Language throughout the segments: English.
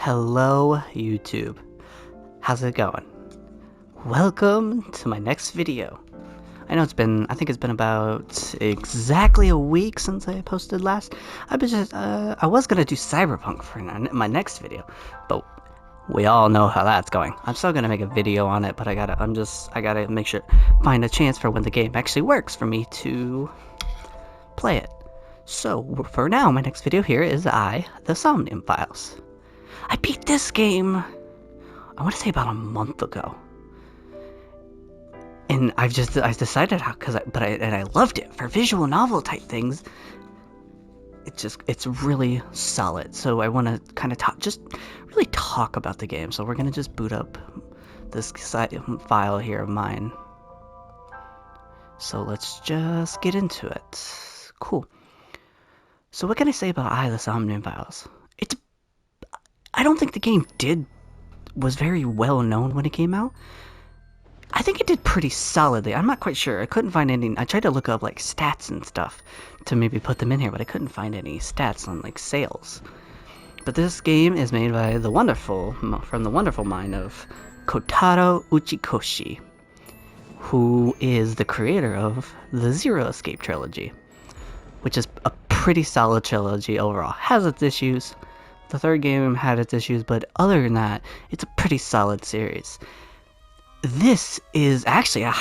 Hello YouTube, how's it going? Welcome to my next video. I know I think it's been about exactly a week since I posted last. I was gonna do Cyberpunk for my next video, but we all know how that's going. I'm still gonna make a video on it, but I gotta make sure, find a chance for when the game actually works for me to play it. So for now, my next video here is the Somnium Files. I beat this game, I want to say about a month ago, and I decided how, and I loved it for visual novel type things. It's really solid. So I want to kind of really talk about the game. So we're gonna just boot up this file here of mine. So let's just get into it. Cool. So what can I say about the Somnium Files? I don't think the game was very well known when it came out. I think it did pretty solidly. I'm not quite sure. I couldn't find any. I tried to look up like stats and stuff to maybe put them in here, but I couldn't find any stats on like sales. But this game is made by from the wonderful mind of Kotaro Uchikoshi, who is the creator of the Zero Escape trilogy, which is a pretty solid trilogy overall. Has its issues. The third game had its issues, but other than that, it's a pretty solid series. This is actually a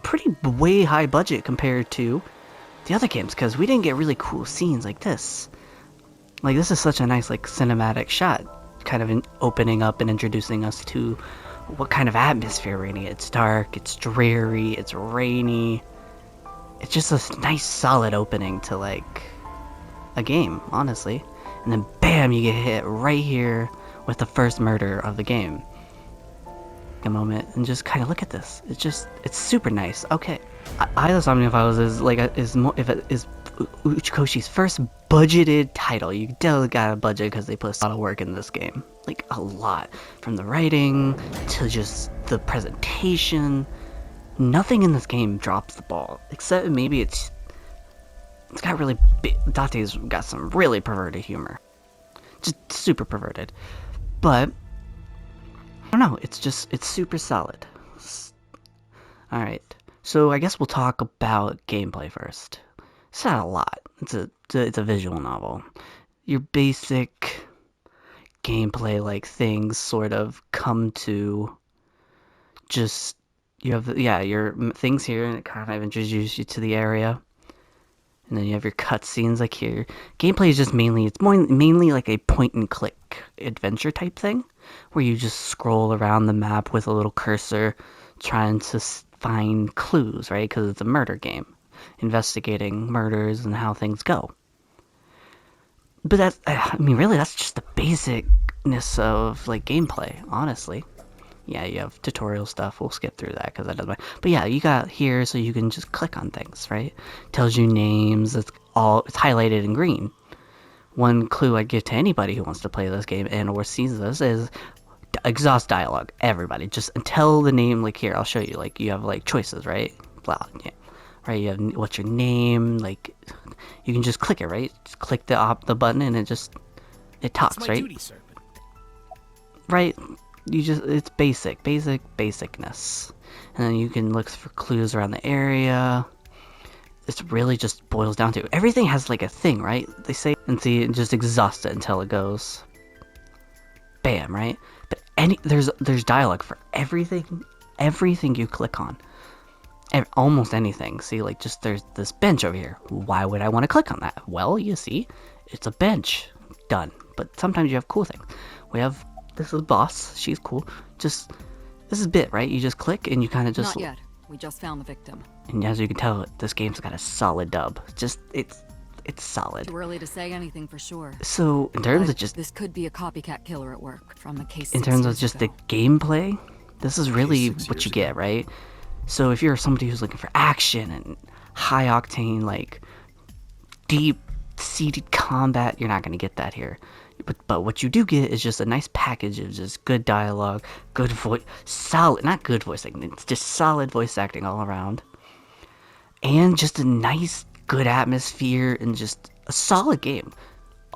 pretty way high budget compared to the other games, because we didn't get really cool scenes like this. Like, this is such a nice, like, cinematic shot, kind of opening up and introducing us to what kind of atmosphere we're in. It's dark, it's dreary, it's rainy. It's just a nice, solid opening to, like, a game, honestly. And then bam, you get hit right here with the first murder of the game. A moment and just kind of look at this. It's super nice. Okay, the Somnium Files is Uchikoshi's first budgeted title. You definitely got a budget because they put a lot of work in this game, like a lot, from the writing to just the presentation. Nothing in this game drops the ball, except maybe it's got really Date's got some really perverted humor, just super perverted, but I don't know, it's super solid. Alright, so I guess we'll talk about gameplay first. It's not a lot. It's a visual novel. Your basic gameplay like things sort of come to just, you have your things here, and it kind of introduces you to the area. And then you have your cutscenes like here. Gameplay is just mainly like a point and click adventure type thing, where you just scroll around the map with a little cursor, trying to find clues, right? Because it's a murder game, investigating murders and how things go. But really, that's just the basicness of like gameplay, honestly. Yeah, you have tutorial stuff. We'll skip through that because that doesn't matter. But yeah, you got here so you can just click on things, right? Tells you names. It's highlighted in green. One clue I give to anybody who wants to play this game or sees this is exhaust dialogue. Everybody, just until the name, like here, I'll show you. Like you have like choices, right? Blah, yeah, right. You have what's your name? Like you can just click it, right? Just click the button and it talks, It's my right? duty, sir. Right. It's basicness. And then you can look for clues around the area. It really just boils down to everything has like a thing, right? They say, and see, just exhaust it until it goes bam, right? But there's dialogue for everything you click on. Almost anything. See, like just there's this bench over here. Why would I want to click on that? Well, you see, it's a bench. Done. But sometimes you have cool things. This is boss. She's cool. This is bit, right? You just click and you kind of just... Not yet. We just found the victim. And as you can tell, this game's got a solid dub. It's solid. Too early to say anything for sure. So, in terms of just... This could be a copycat killer at work from a case in terms of just the gameplay, this is really what you get, right? So if you're somebody who's looking for action and high octane, like deep-seated combat, you're not going to get that here. But what you do get is just a nice package of just good dialogue, good voice, not good voice acting, it's just solid voice acting all around. And just a nice, good atmosphere and just a solid game.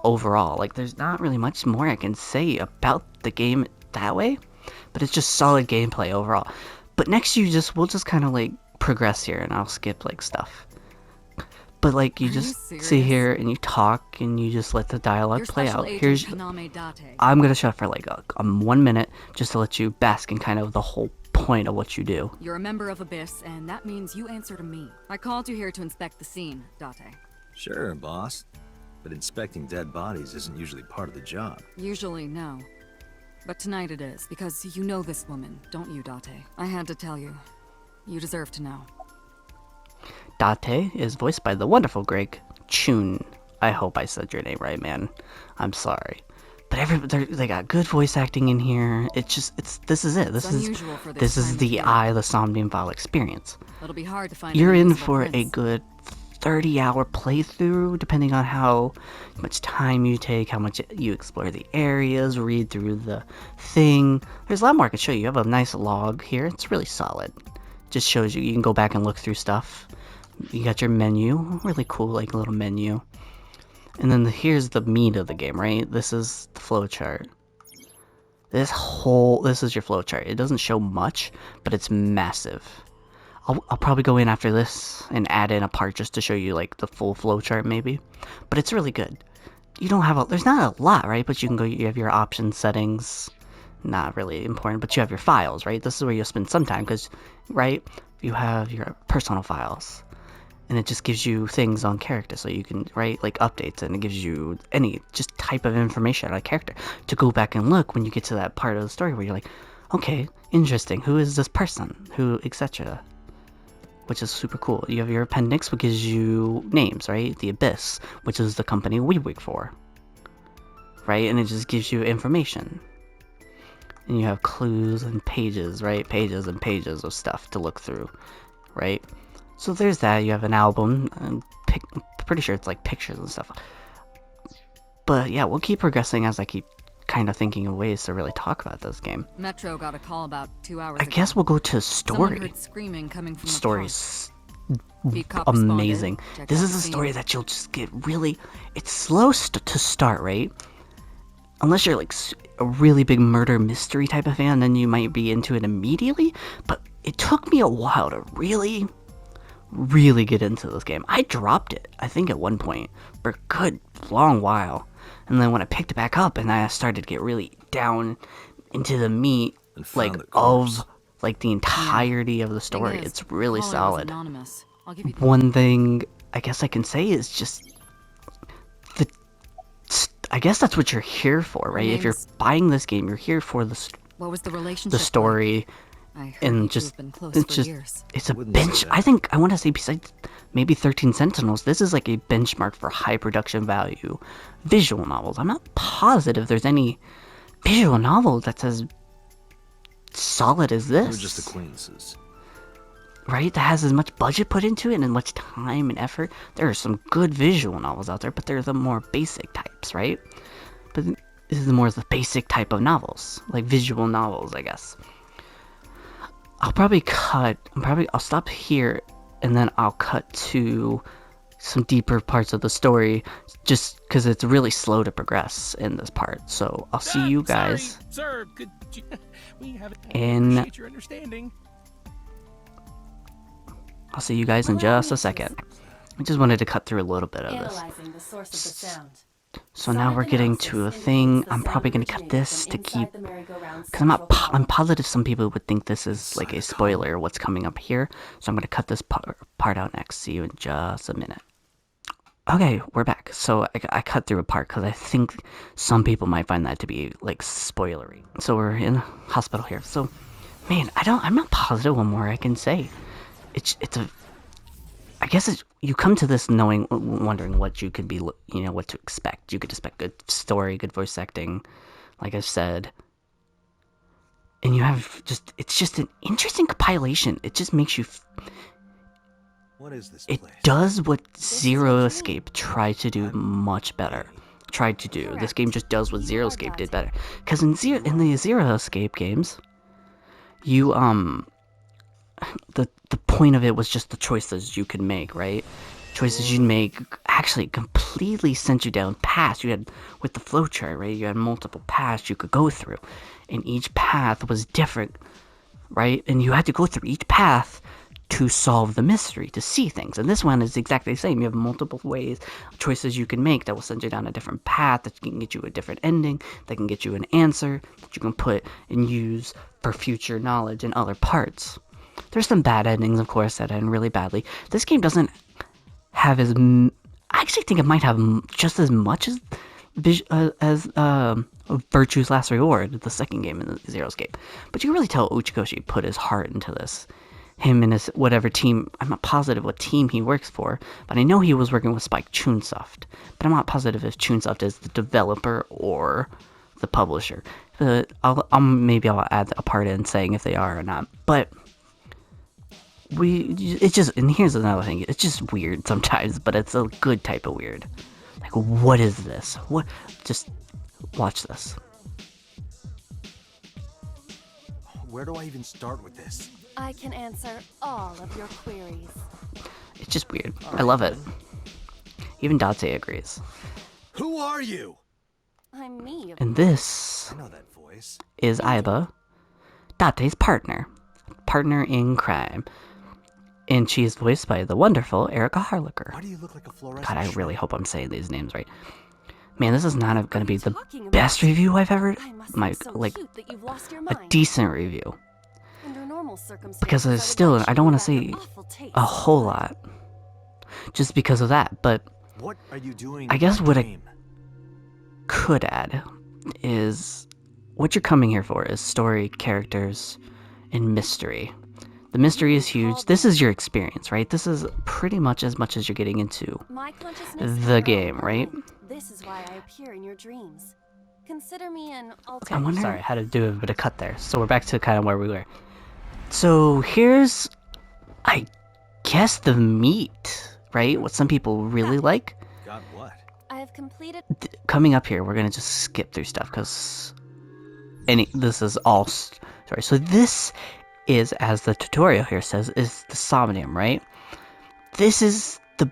overall. Like, there's not really much more I can say about the game that way, but it's just solid gameplay overall. But next we'll just kind of like progress here, and I'll skip like stuff. But like you just sit here and you talk and you just let the dialogue play out. I'm gonna shut for like 1 minute just to let you bask in kind of the whole point of what you do. You're a member of Abyss, and that means you answer to me. I called you here to inspect the scene, Date. Sure, boss. But inspecting dead bodies isn't usually part of the job. Usually, no. But tonight it is, because you know this woman, don't you, Date? I had to tell you. You deserve to know. Date is voiced by the wonderful Greg Chun. I hope I said your name right, man. I'm sorry. But they got good voice acting in here. This is it. This is the the Somnium File experience. It'll be hard to find. You're in for a good 30-hour playthrough, depending on how much time you take, how much you explore the areas, read through the thing. There's a lot more I can show you. You have a nice log here. It's really solid. Just shows you can go back and look through stuff. You got your menu, really cool, like little menu. And then here's the meat of the game, right? This is the flowchart. This is your flowchart. It doesn't show much, but it's massive. I'll probably go in after this and add in a part just to show you like the full flowchart maybe. But it's really good. You don't have there's not a lot, right? But you can go, you have your option settings. Not really important, but you have your files, right? This is where you'll spend some time because, right, you have your personal files. And it just gives you things on character, so you can write like updates, and it gives you any just type of information on a character to go back and look when you get to that part of the story where you're like, okay, interesting, who is this person, who, etc. Which is super cool. You have your appendix, which gives you names, right? The Abyss, which is the company we work for, right? And it just gives you information. And you have clues and pages, right? Pages and pages of stuff to look through, right? So there's that. You have an album. I'm pretty sure it's like pictures and stuff. But yeah, we'll keep progressing as I keep kind of thinking of ways to really talk about this game. Metro got a call about 2 hours ago. I guess we'll go to story. Someone heard screaming coming from Story's amazing. This is a story that you'll just get really... It's slow to start, right? Unless you're like a really big murder mystery type of fan, then you might be into it immediately. But it took me a while to really get into this game. I dropped it, I think, at one point for a good long while. And then when I picked it back up and I started to get really down into the meat, like, of like the entirety of the story, it's really solid. One thing I guess I can say is just I guess that's what you're here for, right? If you're buying this game, you're here for the story, and just it's a bench. I think I want to say besides maybe 13 Sentinels, this is like a benchmark for high production value visual novels. I'm not positive there's any visual novel that's as solid as this. We're just acquaintances. Right? That has as much budget put into it and as much time and effort. There are some good visual novels out there, but they're the more basic types, right? But this is more of the basic type of novels, like visual novels, I guess. I'll stop here, and then I'll cut to some deeper parts of the story, just because it's really slow to progress in this part. So I'll see you guys in... I'll see you guys in just a second. I just wanted to cut through a little bit of this. So now we're getting to a thing. I'm probably going to cut this to keep... Because I'm positive some people would think this is like a spoiler of what's coming up here. So I'm going to cut this part out next. See you in just a minute. Okay, we're back. So I cut through a part because I think some people might find that to be like spoilery. So we're in a hospital here. So, man, I'm not positive what more I can say. I guess you come to this wondering what you could be, what to expect. You could expect good story, good voice acting, like I said. And you have it's just an interesting compilation. It just makes you... What is this It place? does what Zero Escape tried to do much better. This game just does what Zero Escape did better. Because in the Zero Escape games, you, the point of it was just the choices you could make, right? choices you'd make actually completely sent you down paths. You had, with the flowchart, right? You had multiple paths you could go through, and each path was different, right? And you had to go through each path to solve the mystery, to see things. And this one is exactly the same. You have multiple ways, choices you can make that will send you down a different path, that can get you a different ending, that can get you an answer, that you can put and use for future knowledge in other parts. There's some bad endings, of course, that end really badly. This game doesn't have I actually think it might have just as much as Virtue's Last Reward, the second game in the Zero Escape. But you can really tell Uchikoshi put his heart into this. Him and his whatever team, I'm not positive what team he works for, but I know he was working with Spike Chunsoft. But I'm not positive if Chunsoft is the developer or the publisher. But maybe I'll add a part in saying if they are or not. But it's just, and here's another thing, it's just weird sometimes, but it's a good type of weird. Like, what is this? What? Just watch this. Where do I even start with this? I can answer all of your queries. It's just weird. I love it. Even Date agrees. Who are you? I'm me. And this I know that voice. is Aiba, Date's partner in crime. And she is voiced by the wonderful Erica Harlicker. Why do you look like a fluorescent? God, I really shrub? hope I'm saying these names right. Man, this is not going to be the talking about? best review I've ever, I must my be so like cute that you've lost your a mind. decent review, Under normal circumstances, because I there's would still, let I you don't know want to about say your awful taste. a whole lot, just because of that. But What are you doing? I guess in my what I dream? could add is what you're coming here for is story, characters, and mystery. The mystery is huge. This is your experience, right? This is pretty much as you're getting into My consciousness the and game, your own right? mind. This is why I appear in your dreams. Consider me an I alternate. wonder. Sorry, I had to do a bit of cut there. So we're back to kind of where we were. So here's, I guess, the meat, right? What some people really like. Got what? I have completed. Coming up here, we're gonna just skip through stuff because this is all. Sorry. So this is, as the tutorial here says, is the Somnium, right? This is the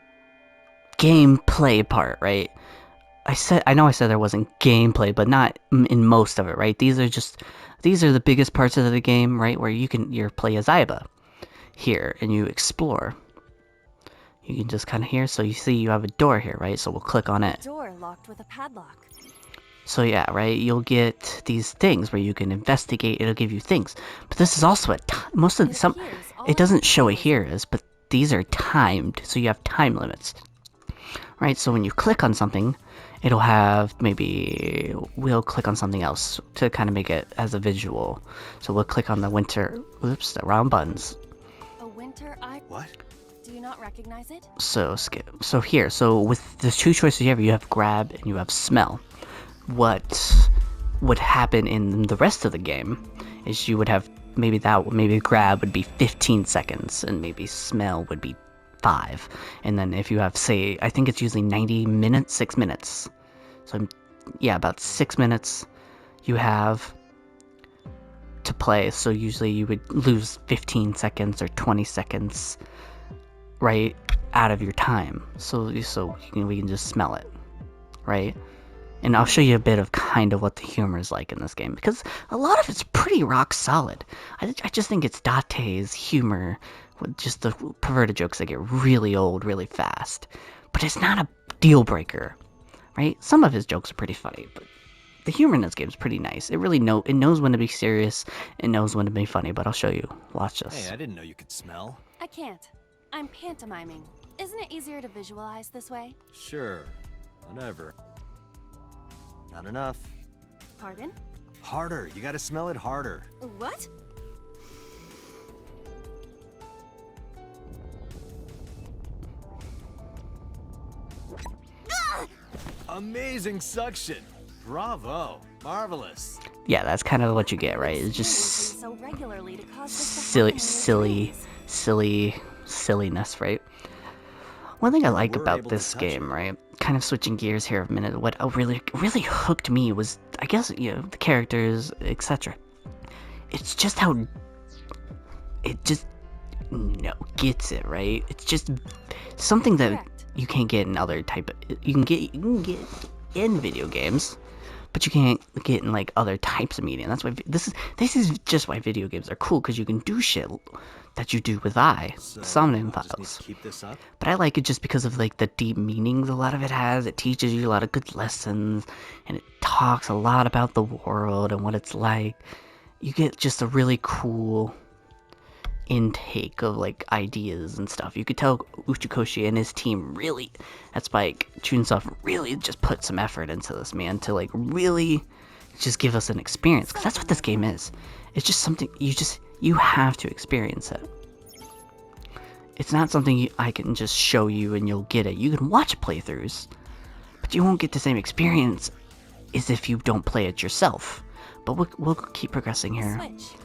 gameplay part, right? I know I said there wasn't gameplay, but not in most of it, right? These are the biggest parts of the game, right? Where you play as Aiba here, and you explore. You can just kind of hear, so you see you have a door here, right? So we'll click on it. Door locked with a padlock. So yeah, right, you'll get these things where you can investigate, it'll give you things. But this is also it doesn't show it here is, but these are timed, so you have time limits. Right, so when you click on something, it'll have, we'll click on something else to kind of make it as a visual. So we'll click on the round buttons. A winter eye. What? Do you not recognize it? So skip. So here, so with the two choices you have grab and you have smell. What would happen in the rest of the game is you would have maybe grab would be 15 seconds and maybe smell would be 5. And then if you have, say, I think it's usually 90 minutes, 6 minutes. So yeah, about 6 minutes you have to play. So usually you would lose 15 seconds or 20 seconds right out of your time. So we can just smell it, right? And I'll show you a bit of kind of what the humor is like in this game, because a lot of it's pretty rock solid. I just think it's Date's humor with just the perverted jokes that get really old really fast. But it's not a deal breaker, right? Some of his jokes are pretty funny, but the humor in this game is pretty nice. It knows when to be serious, it knows when to be funny, but I'll show you. Watch this. Hey, I didn't know you could smell. I can't. I'm pantomiming. Isn't it easier to visualize this way? Sure. Whatever. Not enough. Pardon? Harder. You gotta smell it harder. What? Amazing suction. Bravo. Marvelous. Yeah, that's kind of what you get, right? It's Humans just do so regularly to cause this to happen in your dreams. silliness, right? One thing I like We're about able to this touch game, it. right? Kind of switching gears here a minute. What really hooked me was, I guess, the characters, etc. It's just how it just gets it, right? It's just something that Correct. you can't get in other type of, you can get in video games, but you can't get in like other types of media. That's why this is just why video games are cool, because you can do shit that you do with So, Somnium I'll just need Files. to keep this up? But I like it just because of like the deep meanings a lot of it has. It teaches you a lot of good lessons, and it talks a lot about the world and what it's like. You get just a really cool intake of like ideas and stuff. You could tell Uchikoshi and his team really, at Spike Chunsoft, really just put some effort into this, man, to like really just give us an experience, because that's what this game is. It's just something you have to experience it. It's not something I can just show you and you'll get it. You can watch playthroughs, but you won't get the same experience as if you don't play it yourself. But we'll keep progressing here. Switch.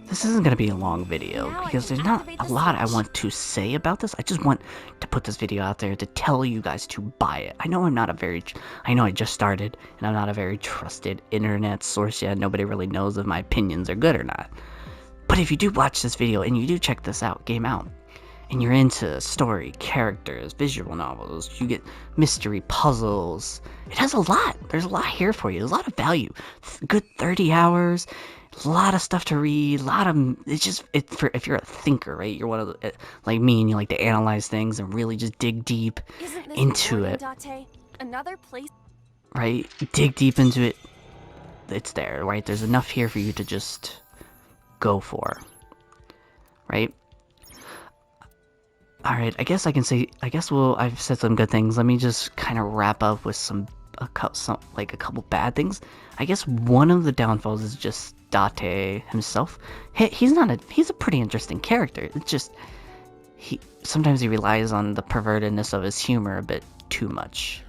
This isn't going to be a long video, Now I because can there's not activate a the lot I switch. want to say about this. I just want to put this video out there to tell you guys to buy it. I know I know I just started, and I'm not a very trusted internet source yet. Nobody really knows if my opinions are good or not. But if you do watch this video, and you do check this game out, and you're into story, characters, visual novels, you get mystery, puzzles, it has a lot. There's a lot here for you. There's a lot of value. Good 30 hours. A lot of stuff to read, if you're a thinker, right? You're one of the, like me, and you like to analyze things and really just dig deep Isn't this into rewarding, it, Date? Another place. right? Dig deep into it. It's there, right? There's enough here for you to just go for, right? Alright, I've said some good things. Let me just kind of wrap up with a couple bad things. I guess one of the downfalls is just Date himself. He's a pretty interesting character. It's just sometimes he relies on the pervertedness of his humor a bit too much,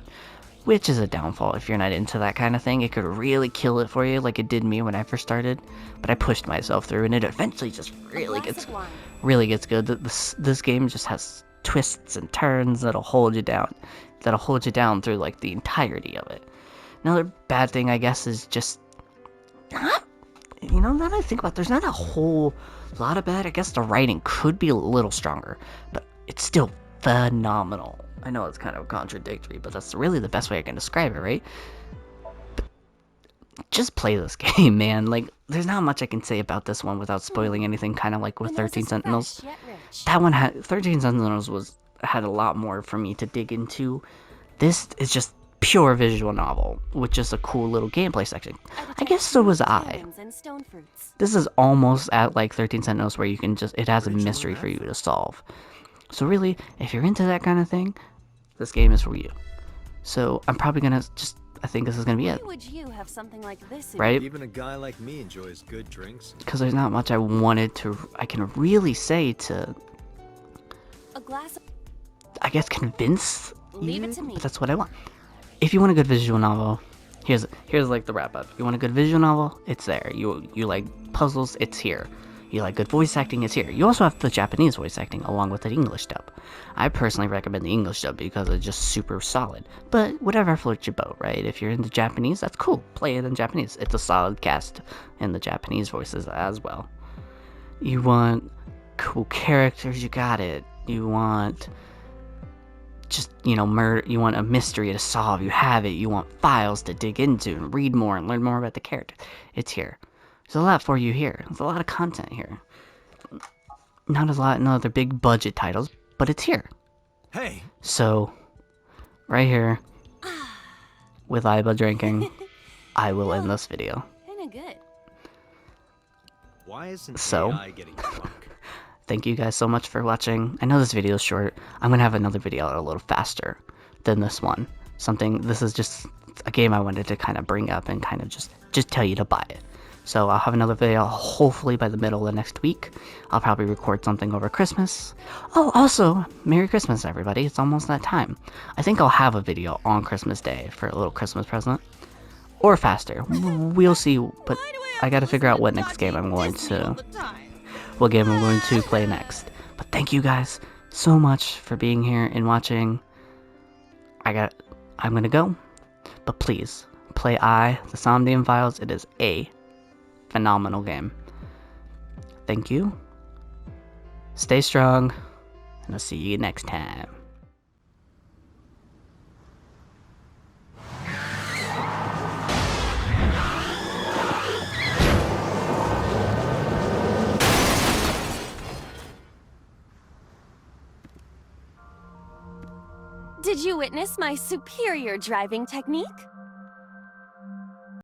which is a downfall if you're not into that kind of thing. It could really kill it for you, like it did me when I first started. But I pushed myself through, and it eventually just really gets good. This game just has twists and turns that'll hold you down through like the entirety of it. Another bad thing, I guess, is just now that I think about it, there's not a whole lot of bad. I guess the writing could be a little stronger, but it's still phenomenal. I know it's kind of contradictory, but that's really the best way I can describe it, right? But just play this game, man. Like, there's not much I can say about this one without spoiling anything, kind of like with 13 Sentinels. That one 13 Sentinels had a lot more for me to dig into. This is just pure visual novel with just a cool little gameplay section. I guess so was I. This is almost at like 13 Sentinels, where it has a mystery for you to solve. So really, if you're into that kind of thing, this game is for you. So I'm probably gonna I think this is gonna be it. Why would you have something like this in Right? Even a guy like me enjoys good drinks. Because there's not much I can really say to, a glass of... I guess, convince Leave you, it to me. but that's what I want. If you want a good visual novel, here's like the wrap up. You want a good visual novel? It's there. You like puzzles? It's here. You like good voice acting? It's here. You also have the Japanese voice acting along with the English dub. I personally recommend the English dub because it's just super solid. But whatever floats your boat, right? If you're into Japanese, that's cool. Play it in Japanese. It's a solid cast in the Japanese voices as well. You want cool characters? You got it. You want just, murder. You want a mystery to solve? You have it. You want files to dig into and read more and learn more about the character? It's here. There's a lot for you here. There's a lot of content here. Not a lot in other big budget titles, but it's here. Hey! So, right here, with Iba drinking, I will end this video. Kinda good. Why isn't So? AI getting drunk? Thank you guys so much for watching. I know this video is short. I'm gonna have another video out a little faster than this one. This is just a game I wanted to kind of bring up and kind of just tell you to buy it. So I'll have another video hopefully by the middle of next week. I'll probably record something over Christmas. Oh, also, Merry Christmas, everybody. It's almost that time. I think I'll have a video on Christmas Day for a little Christmas present. Or faster. We'll see, but I gotta figure out what game I'm going to play next. But thank you guys so much for being here and watching. I'm gonna go. But please, play the Somnium Files. It is a phenomenal game. Thank you. Stay strong, and I'll see you next time. Did you witness my superior driving technique?